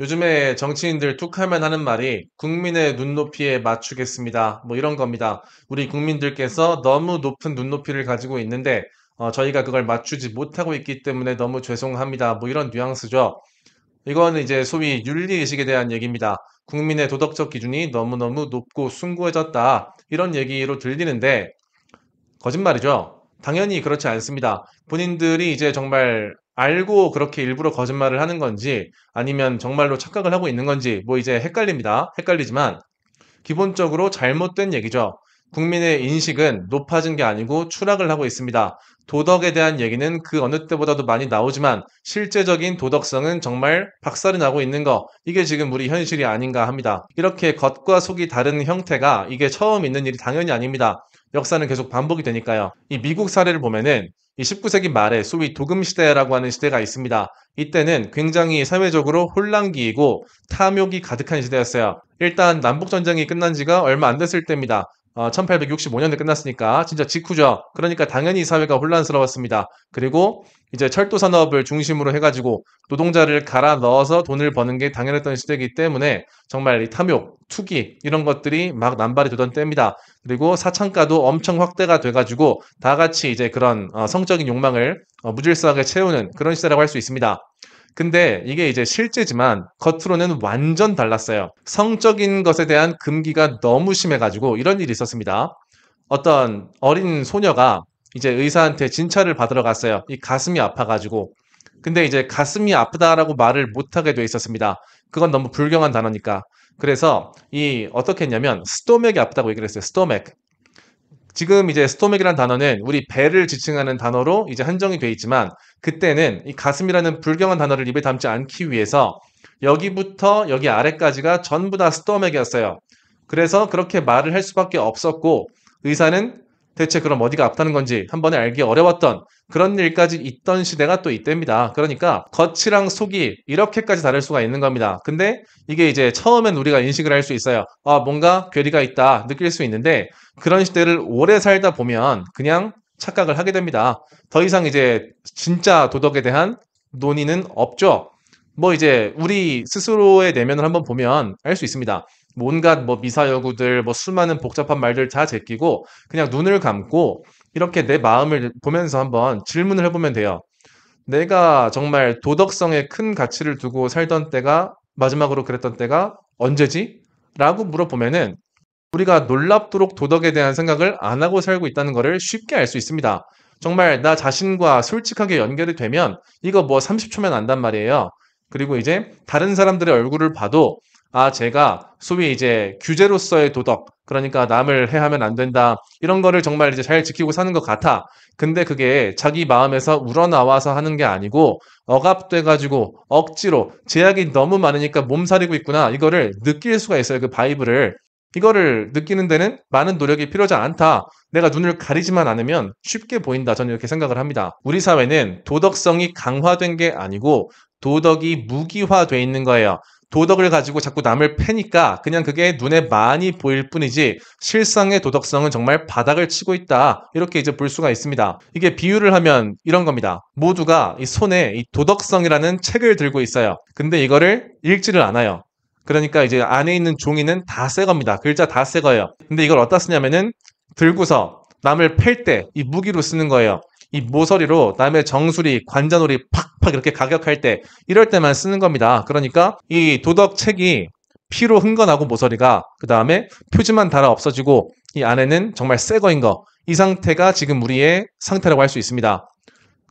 요즘에 정치인들 툭하면 하는 말이 국민의 눈높이에 맞추겠습니다. 뭐 이런 겁니다. 우리 국민들께서 너무 높은 눈높이를 가지고 있는데 저희가 그걸 맞추지 못하고 있기 때문에 너무 죄송합니다. 뭐 이런 뉘앙스죠. 이거는 이제 소위 윤리의식에 대한 얘기입니다. 국민의 도덕적 기준이 너무너무 높고 숭고해졌다. 이런 얘기로 들리는데 거짓말이죠. 당연히 그렇지 않습니다. 본인들이 이제 정말 알고 그렇게 일부러 거짓말을 하는 건지 아니면 정말로 착각을 하고 있는 건지 뭐 이제 헷갈립니다. 헷갈리지만 기본적으로 잘못된 얘기죠. 국민의 인식은 높아진 게 아니고 추락을 하고 있습니다. 도덕에 대한 얘기는 그 어느 때보다도 많이 나오지만 실제적인 도덕성은 정말 박살이 나고 있는 거, 이게 지금 우리 현실이 아닌가 합니다. 이렇게 겉과 속이 다른 형태가 이게 처음 있는 일이 당연히 아닙니다. 역사는 계속 반복이 되니까요. 이 미국 사례를 보면은 이 19세기 말에 소위 도금 시대라고 하는 시대가 있습니다. 이때는 굉장히 사회적으로 혼란기이고 탐욕이 가득한 시대였어요. 일단 남북전쟁이 끝난 지가 얼마 안 됐을 때입니다. 1865년에 끝났으니까 진짜 직후죠. 그러니까 당연히 사회가 혼란스러웠습니다. 그리고 이제 철도 산업을 중심으로 해가지고 노동자를 갈아 넣어서 돈을 버는 게 당연했던 시대이기 때문에 정말 이 탐욕, 투기 이런 것들이 막 남발이 되던 때입니다. 그리고 사창가도 엄청 확대가 돼가지고 다 같이 이제 그런 성적인 욕망을 무질서하게 채우는 그런 시대라고 할 수 있습니다. 근데 이게 이제 실제지만 겉으로는 완전 달랐어요. 성적인 것에 대한 금기가 너무 심해가지고 이런 일이 있었습니다. 어떤 어린 소녀가 이제 의사한테 진찰을 받으러 갔어요. 이 가슴이 아파가지고. 근데 이제 가슴이 아프다라고 말을 못하게 돼 있었습니다. 그건 너무 불경한 단어니까. 그래서 이 어떻게 했냐면 스토맥이 아프다고 얘기를 했어요. 스토맥. 지금 이제 스토맥이라는 단어는 우리 배를 지칭하는 단어로 이제 한정이 돼 있지만 그때는 이 가슴이라는 불경한 단어를 입에 담지 않기 위해서 여기부터 여기 아래까지가 전부 다 스토맥이었어요. 그래서 그렇게 말을 할 수밖에 없었고 의사는 대체 그럼 어디가 아프다는 건지 한 번에 알기 어려웠던 그런 일까지 있던 시대가 또 이때입니다. 그러니까 겉이랑 속이 이렇게까지 다를 수가 있는 겁니다. 근데 이게 이제 처음엔 우리가 인식을 할 수 있어요. 아, 뭔가 괴리가 있다 느낄 수 있는데 그런 시대를 오래 살다 보면 그냥 착각을 하게 됩니다. 더 이상 이제 진짜 도덕에 대한 논의는 없죠. 뭐 이제 우리 스스로의 내면을 한번 보면 알 수 있습니다. 뭐 온갖 뭐 미사여구들, 뭐 수많은 복잡한 말들 다 제끼고 그냥 눈을 감고 이렇게 내 마음을 보면서 한번 질문을 해보면 돼요. 내가 정말 도덕성에 큰 가치를 두고 살던 때가 마지막으로 그랬던 때가 언제지? 라고 물어보면은 우리가 놀랍도록 도덕에 대한 생각을 안 하고 살고 있다는 것을 쉽게 알 수 있습니다. 정말 나 자신과 솔직하게 연결이 되면 이거 뭐 30초면 안단 말이에요. 그리고 이제 다른 사람들의 얼굴을 봐도 아, 제가 소위 이제 규제로서의 도덕, 그러니까 남을 해하면 안 된다. 이런 거를 정말 이제 잘 지키고 사는 것 같아. 근데 그게 자기 마음에서 우러나와서 하는 게 아니고 억압돼가지고 억지로 제약이 너무 많으니까 몸살이고 있구나. 이거를 느낄 수가 있어요. 그 바이브를. 이거를 느끼는 데는 많은 노력이 필요하지 않다. 내가 눈을 가리지만 않으면 쉽게 보인다. 저는 이렇게 생각을 합니다. 우리 사회는 도덕성이 강화된 게 아니고 도덕이 무기화돼 있는 거예요. 도덕을 가지고 자꾸 남을 패니까 그냥 그게 눈에 많이 보일 뿐이지 실상의 도덕성은 정말 바닥을 치고 있다. 이렇게 이제 볼 수가 있습니다. 이게 비유를 하면 이런 겁니다. 모두가 이 손에 이 도덕성이라는 책을 들고 있어요. 근데 이거를 읽지를 않아요. 그러니까 이제 안에 있는 종이는 다 새 겁니다. 글자 다 새 거예요. 근데 이걸 어디다 쓰냐면은 들고서 남을 팰 때 이 무기로 쓰는 거예요. 이 모서리로 남의 정수리, 관자놀이 팍팍 이렇게 가격할 때 이럴 때만 쓰는 겁니다. 그러니까 이 도덕 책이 피로 흥건하고 모서리가 그 다음에 표지만 달아 없어지고 이 안에는 정말 새 거인 거. 이 상태가 지금 우리의 상태라고 할 수 있습니다.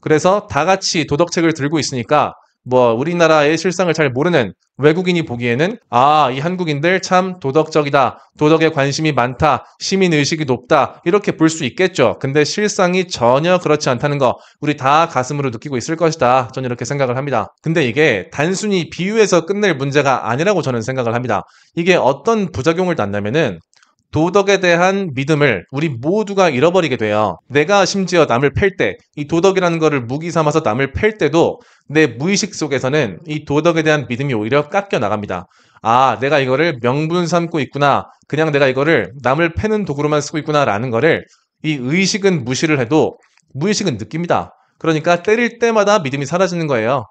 그래서 다 같이 도덕책을 들고 있으니까 뭐 우리나라의 실상을 잘 모르는 외국인이 보기에는 아, 이 한국인들 참 도덕적이다. 도덕에 관심이 많다. 시민 의식이 높다. 이렇게 볼 수 있겠죠. 근데 실상이 전혀 그렇지 않다는 거 우리 다 가슴으로 느끼고 있을 것이다. 저는 이렇게 생각을 합니다. 근데 이게 단순히 비유해서 끝낼 문제가 아니라고 저는 생각을 합니다. 이게 어떤 부작용을 낳냐면은 도덕에 대한 믿음을 우리 모두가 잃어버리게 돼요. 내가 심지어 남을 팰 때, 이 도덕이라는 거를 무기 삼아서 남을 팰 때도 내 무의식 속에서는 이 도덕에 대한 믿음이 오히려 깎여 나갑니다. 아, 내가 이거를 명분 삼고 있구나. 그냥 내가 이거를 남을 패는 도구로만 쓰고 있구나라는 거를 이 의식은 무시를 해도 무의식은 느낍니다. 그러니까 때릴 때마다 믿음이 사라지는 거예요.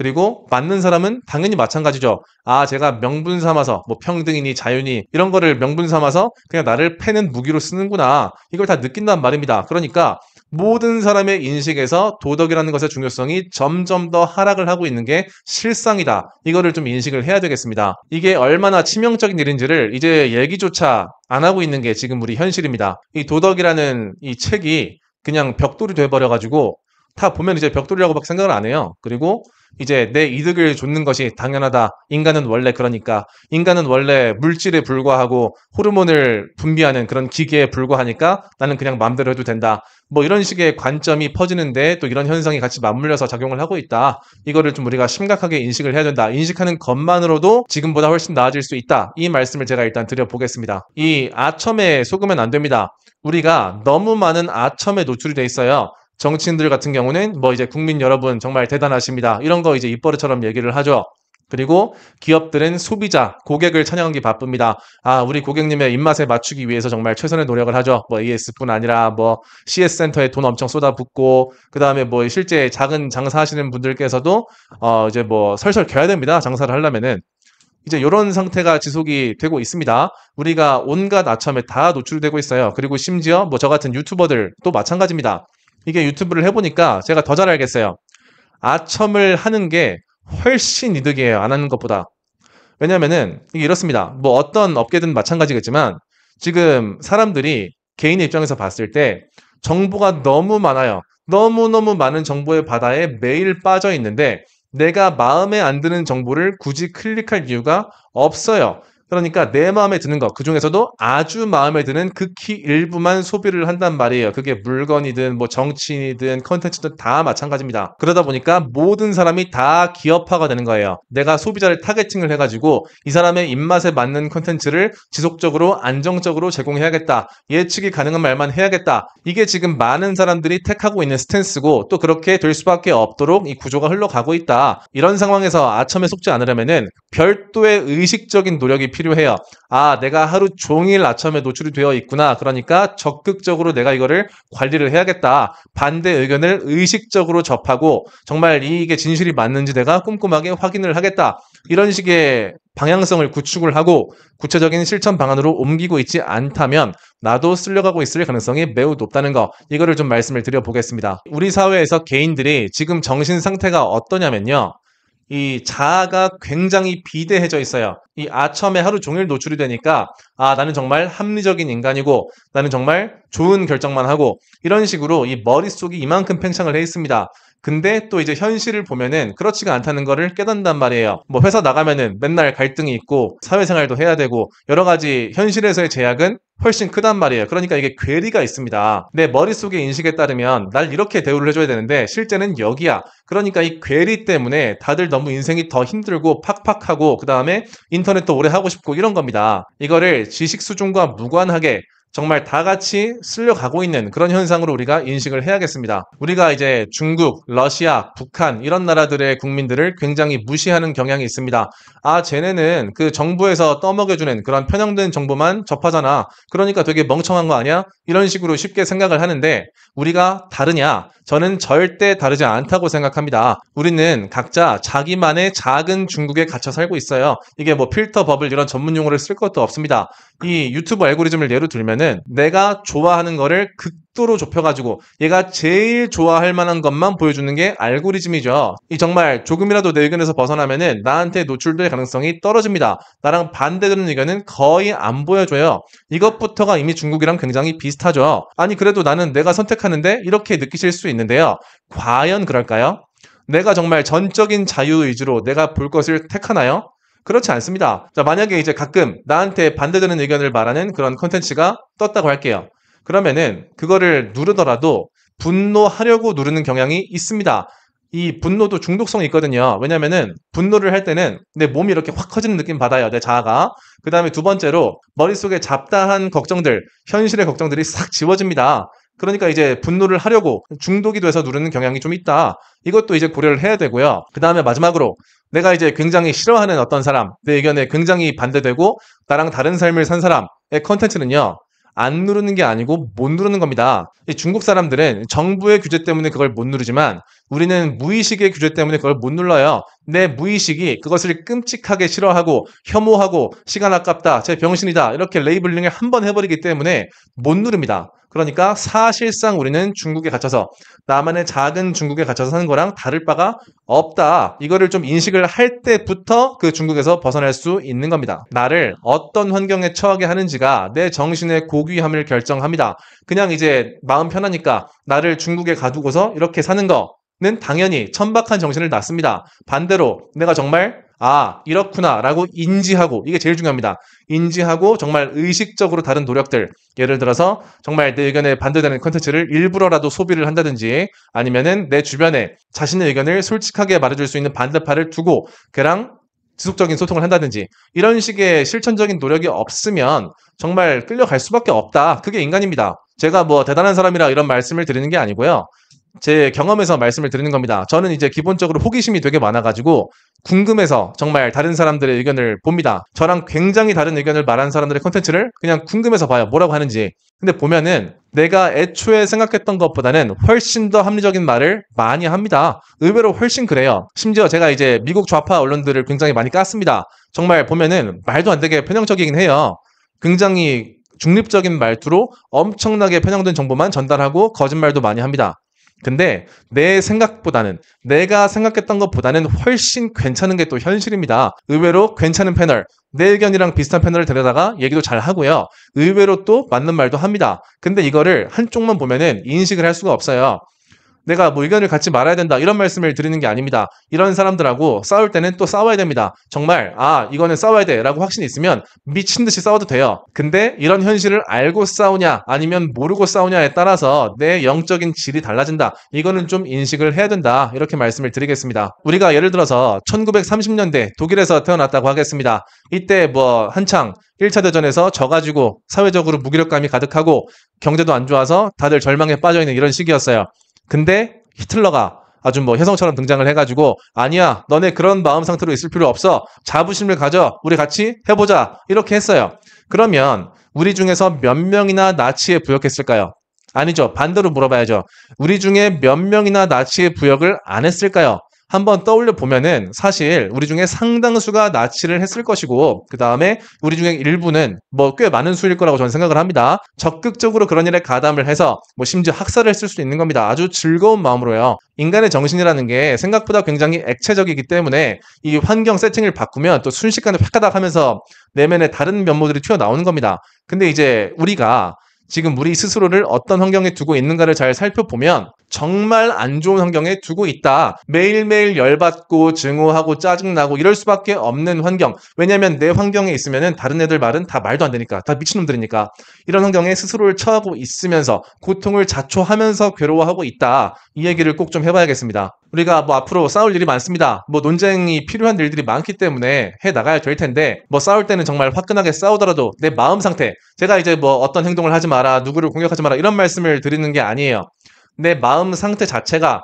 그리고 맞는 사람은 당연히 마찬가지죠. 아, 제가 명분 삼아서 뭐 평등이니 자유니 이런 거를 명분 삼아서 그냥 나를 패는 무기로 쓰는구나. 이걸 다 느낀단 말입니다. 그러니까 모든 사람의 인식에서 도덕이라는 것의 중요성이 점점 더 하락을 하고 있는 게 실상이다. 이거를 좀 인식을 해야 되겠습니다. 이게 얼마나 치명적인 일인지를 이제 얘기조차 안 하고 있는 게 지금 우리 현실입니다. 이 도덕이라는 이 책이 그냥 벽돌이 돼버려가지고 다 보면 이제 벽돌이라고밖에 생각을 안 해요. 그리고 이제 내 이득을 좇는 것이 당연하다. 인간은 원래 그러니까. 인간은 원래 물질에 불과하고 호르몬을 분비하는 그런 기계에 불과하니까 나는 그냥 마음대로 해도 된다. 뭐 이런 식의 관점이 퍼지는데 또 이런 현상이 같이 맞물려서 작용을 하고 있다. 이거를 좀 우리가 심각하게 인식을 해야 된다. 인식하는 것만으로도 지금보다 훨씬 나아질 수 있다. 이 말씀을 제가 일단 드려보겠습니다. 이 아첨에 속으면 안 됩니다. 우리가 너무 많은 아첨에 노출이 돼 있어요. 정치인들 같은 경우는 뭐 이제 국민 여러분 정말 대단하십니다. 이런 거 이제 입버릇처럼 얘기를 하죠. 그리고 기업들은 소비자, 고객을 찬양하기 바쁩니다. 아, 우리 고객님의 입맛에 맞추기 위해서 정말 최선의 노력을 하죠. 뭐 AS뿐 아니라 뭐 CS 센터에 돈 엄청 쏟아붓고 그다음에 뭐 실제 작은 장사하시는 분들께서도 이제 뭐 설설 겨야 됩니다. 장사를 하려면은. 이제 이런 상태가 지속이 되고 있습니다. 우리가 온갖 아첨에 다 노출되고 있어요. 그리고 심지어 뭐 저 같은 유튜버들도 마찬가지입니다. 이게 유튜브를 해보니까 제가 더 잘 알겠어요. 아첨을 하는 게 훨씬 이득이에요. 안 하는 것보다. 왜냐면은 이게 이렇습니다. 뭐 어떤 업계든 마찬가지겠지만 지금 사람들이 개인의 입장에서 봤을 때 정보가 너무 많아요. 너무너무 많은 정보의 바다에 매일 빠져 있는데 내가 마음에 안 드는 정보를 굳이 클릭할 이유가 없어요. 그러니까 내 마음에 드는 것, 그중에서도 아주 마음에 드는 극히 일부만 소비를 한단 말이에요. 그게 물건이든 뭐 정치인이든 컨텐츠든 다 마찬가지입니다. 그러다 보니까 모든 사람이 다 기업화가 되는 거예요. 내가 소비자를 타겟팅을 해가지고 이 사람의 입맛에 맞는 컨텐츠를 지속적으로 안정적으로 제공해야겠다. 예측이 가능한 말만 해야겠다. 이게 지금 많은 사람들이 택하고 있는 스탠스고 또 그렇게 될 수밖에 없도록 이 구조가 흘러가고 있다. 이런 상황에서 아첨에 속지 않으려면은 별도의 의식적인 노력이 필요해요. 아, 내가 하루 종일 아첨에 노출이 되어 있구나. 그러니까 적극적으로 내가 이거를 관리를 해야겠다. 반대 의견을 의식적으로 접하고 정말 이게 진실이 맞는지 내가 꼼꼼하게 확인을 하겠다. 이런 식의 방향성을 구축을 하고 구체적인 실천 방안으로 옮기고 있지 않다면 나도 쓸려가고 있을 가능성이 매우 높다는 거, 이거를 좀 말씀을 드려보겠습니다. 우리 사회에서 개인들이 지금 정신 상태가 어떠냐면요. 이 자아가 굉장히 비대해져 있어요. 이 아첨에 하루 종일 노출이 되니까 아, 나는 정말 합리적인 인간이고 나는 정말 좋은 결정만 하고 이런 식으로 이 머릿속이 이만큼 팽창을 해 있습니다. 근데 또 이제 현실을 보면은 그렇지가 않다는 거를 깨닫는단 말이에요. 뭐 회사 나가면은 맨날 갈등이 있고 사회생활도 해야 되고 여러 가지 현실에서의 제약은 훨씬 크단 말이에요. 그러니까 이게 괴리가 있습니다. 내 머릿속의 인식에 따르면 날 이렇게 대우를 해줘야 되는데 실제는 여기야. 그러니까 이 괴리 때문에 다들 너무 인생이 더 힘들고 팍팍하고 그 다음에 인터넷도 오래 하고 싶고 이런 겁니다. 이거를 지식 수준과 무관하게 정말 다 같이 쓸려가고 있는 그런 현상으로 우리가 인식을 해야겠습니다. 우리가 이제 중국, 러시아, 북한 이런 나라들의 국민들을 굉장히 무시하는 경향이 있습니다. 아, 쟤네는 그 정부에서 떠먹여주는 그런 편향된 정보만 접하잖아. 그러니까 되게 멍청한 거 아니야? 이런 식으로 쉽게 생각을 하는데 우리가 다르냐? 저는 절대 다르지 않다고 생각합니다. 우리는 각자 자기만의 작은 중국에 갇혀 살고 있어요. 이게 뭐 필터 버블 이런 전문 용어를 쓸 것도 없습니다. 이 유튜브 알고리즘을 예로 들면은 내가 좋아하는 거를 극도로 좁혀가지고 얘가 제일 좋아할 만한 것만 보여주는 게 알고리즘이죠. 이 정말 조금이라도 내 의견에서 벗어나면은 나한테 노출될 가능성이 떨어집니다. 나랑 반대되는 의견은 거의 안 보여줘요. 이것부터가 이미 중국이랑 굉장히 비슷하죠. 아니 그래도 나는 내가 선택하는데 이렇게 느끼실 수 있는데요. 과연 그럴까요? 내가 정말 전적인 자유의지로 내가 볼 것을 택하나요? 그렇지 않습니다. 자, 만약에 이제 가끔 나한테 반대되는 의견을 말하는 그런 컨텐츠가 떴다고 할게요. 그러면은 그거를 누르더라도 분노하려고 누르는 경향이 있습니다. 이 분노도 중독성이 있거든요. 왜냐면은 분노를 할 때는 내 몸이 이렇게 확 커지는 느낌 받아요. 내 자아가. 그 다음에 두 번째로 머릿속에 잡다한 걱정들, 현실의 걱정들이 싹 지워집니다. 그러니까 이제 분노를 하려고 중독이 돼서 누르는 경향이 좀 있다. 이것도 이제 고려를 해야 되고요. 그 다음에 마지막으로 내가 이제 굉장히 싫어하는 어떤 사람, 내 의견에 굉장히 반대되고 나랑 다른 삶을 산 사람의 컨텐츠는요. 안 누르는 게 아니고 못 누르는 겁니다. 이 중국 사람들은 정부의 규제 때문에 그걸 못 누르지만 우리는 무의식의 규제 때문에 그걸 못 눌러요. 내 무의식이 그것을 끔찍하게 싫어하고 혐오하고 시간 아깝다, 제 병신이다 이렇게 레이블링을 한 번 해버리기 때문에 못 누릅니다. 그러니까 사실상 우리는 중국에 갇혀서 나만의 작은 중국에 갇혀서 사는 거랑 다를 바가 없다. 이거를 좀 인식을 할 때부터 그 중국에서 벗어날 수 있는 겁니다. 나를 어떤 환경에 처하게 하는지가 내 정신의 고귀함을 결정합니다. 그냥 이제 마음 편하니까 나를 중국에 가두고서 이렇게 사는 거는 당연히 천박한 정신을 낳습니다. 반대로 내가 정말 이렇구나 라고 인지하고, 이게 제일 중요합니다. 인지하고 정말 의식적으로 다른 노력들, 예를 들어서 정말 내 의견에 반대되는 컨텐츠를 일부러라도 소비를 한다든지, 아니면은 내 주변에 자신의 의견을 솔직하게 말해줄 수 있는 반대파를 두고 걔랑 지속적인 소통을 한다든지, 이런 식의 실천적인 노력이 없으면 정말 끌려갈 수밖에 없다. 그게 인간입니다. 제가 뭐 대단한 사람이라 이런 말씀을 드리는 게 아니고요. 제 경험에서 말씀을 드리는 겁니다. 저는 이제 기본적으로 호기심이 되게 많아가지고 궁금해서 정말 다른 사람들의 의견을 봅니다. 저랑 굉장히 다른 의견을 말하는 사람들의 콘텐츠를 그냥 궁금해서 봐요. 뭐라고 하는지. 근데 보면은 내가 애초에 생각했던 것보다는 훨씬 더 합리적인 말을 많이 합니다. 의외로 훨씬 그래요. 심지어 제가 이제 미국 좌파 언론들을 굉장히 많이 깠습니다. 정말 보면은 말도 안 되게 편향적이긴 해요. 굉장히 중립적인 말투로 엄청나게 편향된 정보만 전달하고 거짓말도 많이 합니다. 근데 내 생각보다는, 내가 생각했던 것보다는 훨씬 괜찮은 게 또 현실입니다. 의외로 괜찮은 패널, 내 의견이랑 비슷한 패널을 데려다가 얘기도 잘 하고요. 의외로 또 맞는 말도 합니다. 근데 이거를 한쪽만 보면은 인식을 할 수가 없어요. 내가 뭐 의견을 갖지 말아야 된다 이런 말씀을 드리는 게 아닙니다. 이런 사람들하고 싸울 때는 또 싸워야 됩니다. 정말 이거는 싸워야 돼 라고 확신이 있으면 미친 듯이 싸워도 돼요. 근데 이런 현실을 알고 싸우냐 아니면 모르고 싸우냐에 따라서 내 영적인 질이 달라진다. 이거는 좀 인식을 해야 된다. 이렇게 말씀을 드리겠습니다. 우리가 예를 들어서 1930년대 독일에서 태어났다고 하겠습니다. 이때 뭐 한창 1차 대전에서 져가지고 사회적으로 무기력감이 가득하고 경제도 안 좋아서 다들 절망에 빠져있는 이런 시기였어요. 근데 히틀러가 아주 뭐 혜성처럼 등장을 해가지고 아니야, 너네 그런 마음 상태로 있을 필요 없어, 자부심을 가져, 우리 같이 해보자 이렇게 했어요. 그러면 우리 중에서 몇 명이나 나치에 부역했을까요? 아니죠. 반대로 물어봐야죠. 우리 중에 몇 명이나 나치에 부역을 안 했을까요? 한번 떠올려 보면은 사실 우리 중에 상당수가 나치를 했을 것이고, 그 다음에 우리 중에 일부는 뭐 꽤 많은 수일 거라고 저는 생각을 합니다. 적극적으로 그런 일에 가담을 해서 뭐 심지어 학살을 했을 수도 있는 겁니다. 아주 즐거운 마음으로요. 인간의 정신이라는 게 생각보다 굉장히 액체적이기 때문에 이 환경 세팅을 바꾸면 또 순식간에 팍가닥 하면서 내면의 다른 면모들이 튀어나오는 겁니다. 근데 이제 우리가 지금 우리 스스로를 어떤 환경에 두고 있는가를 잘 살펴보면 정말 안 좋은 환경에 두고 있다. 매일매일 열받고 증오하고 짜증나고 이럴 수밖에 없는 환경. 왜냐면 내 환경에 있으면은 다른 애들 말은 다 말도 안 되니까, 다 미친놈들이니까. 이런 환경에 스스로를 처하고 있으면서 고통을 자초하면서 괴로워하고 있다. 이 얘기를 꼭 좀 해봐야겠습니다. 우리가 뭐 앞으로 싸울 일이 많습니다. 뭐 논쟁이 필요한 일들이 많기 때문에 해 나가야 될 텐데, 뭐 싸울 때는 정말 화끈하게 싸우더라도 내 마음 상태, 제가 이제 뭐 어떤 행동을 하지 마라, 누구를 공격하지 마라 이런 말씀을 드리는 게 아니에요. 내 마음 상태 자체가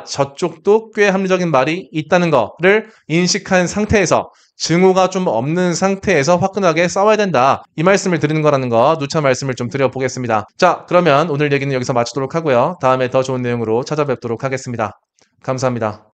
저쪽도 꽤 합리적인 말이 있다는 거를 인식한 상태에서, 증오가 좀 없는 상태에서 화끈하게 싸워야 된다. 이 말씀을 드리는 거라는 거 누차 말씀을 좀 드려보겠습니다. 자, 그러면 오늘 얘기는 여기서 마치도록 하고요. 다음에 더 좋은 내용으로 찾아뵙도록 하겠습니다. 감사합니다.